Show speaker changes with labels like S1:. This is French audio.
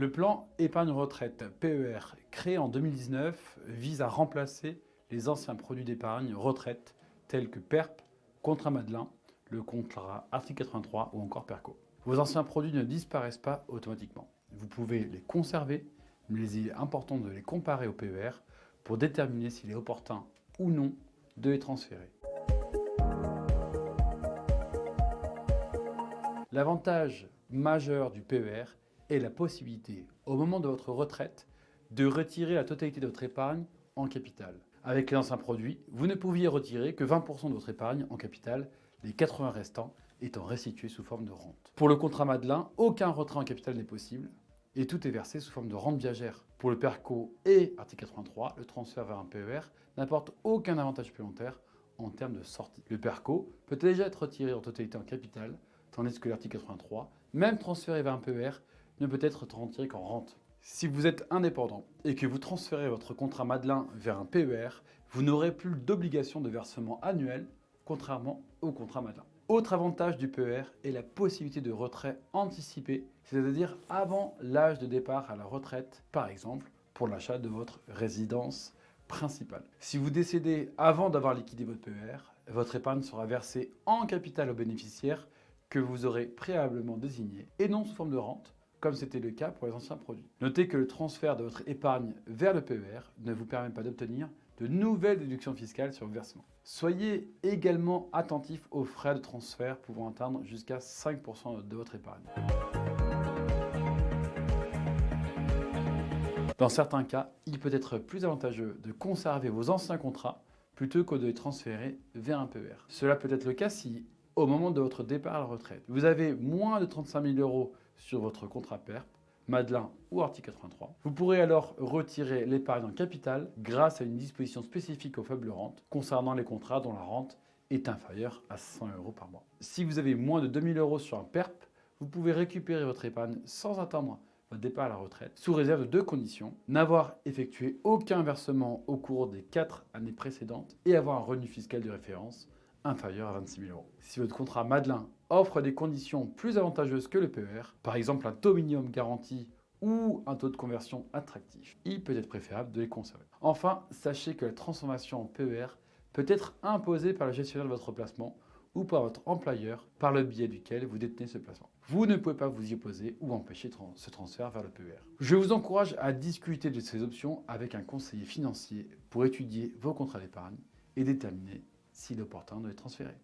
S1: Le plan épargne retraite PER, créé en 2019, vise à remplacer les anciens produits d'épargne retraite tels que PERP, contrat Madelin, le contrat article 83 ou encore PERCO. Vos anciens produits ne disparaissent pas automatiquement. Vous pouvez les conserver, mais il est important de les comparer au PER pour déterminer s'il est opportun ou non de les transférer. L'avantage majeur du PER est la possibilité, au moment de votre retraite, de retirer la totalité de votre épargne en capital. Avec les anciens produits, vous ne pouviez retirer que 20% de votre épargne en capital, les 80 restants étant restitués sous forme de rente. Pour le contrat Madelin, aucun retrait en capital n'est possible et tout est versé sous forme de rente viagère. Pour le PERCO et article 83, le transfert vers un PER n'apporte aucun avantage supplémentaire en termes de sortie. Le PERCO peut déjà être retiré en totalité en capital, tandis que l'article 83, même transféré vers un PER, ne peut être retiré qu'en rente. Si vous êtes indépendant et que vous transférez votre contrat Madelin vers un PER, vous n'aurez plus d'obligation de versement annuel, contrairement au contrat Madelin. Autre avantage du PER est la possibilité de retrait anticipé, c'est-à-dire avant l'âge de départ à la retraite, par exemple pour l'achat de votre résidence principale. Si vous décédez avant d'avoir liquidé votre PER, votre épargne sera versée en capital aux bénéficiaires que vous aurez préalablement désigné et non sous forme de rente, comme c'était le cas pour les anciens produits. Notez que le transfert de votre épargne vers le PER ne vous permet pas d'obtenir de nouvelles déductions fiscales sur vos versements. Soyez également attentif aux frais de transfert pouvant atteindre jusqu'à 5% de votre épargne. Dans certains cas, il peut être plus avantageux de conserver vos anciens contrats plutôt que de les transférer vers un PER. Cela peut être le cas si, au moment de votre départ à la retraite, vous avez moins de 35 000 € sur votre contrat PERP, Madelin ou article 83. Vous pourrez alors retirer l'épargne en capital grâce à une disposition spécifique aux faibles rentes concernant les contrats dont la rente est inférieure à 100 € par mois. Si vous avez moins de 2 000 € sur un PERP, vous pouvez récupérer votre épargne sans attendre votre départ à la retraite, sous réserve de deux conditions: n'avoir effectué aucun versement au cours des 4 années précédentes et avoir un revenu fiscal de référence inférieur à 26 000 €. Si votre contrat Madelin offre des conditions plus avantageuses que le PER, par exemple un taux minimum garanti ou un taux de conversion attractif, il peut être préférable de les conserver. Enfin, sachez que la transformation en PER peut être imposée par le gestionnaire de votre placement ou par votre employeur par le biais duquel vous détenez ce placement. Vous ne pouvez pas vous y opposer ou empêcher ce transfert vers le PER. Je vous encourage à discuter de ces options avec un conseiller financier pour étudier vos contrats d'épargne et déterminer s'il est opportun de les transférer.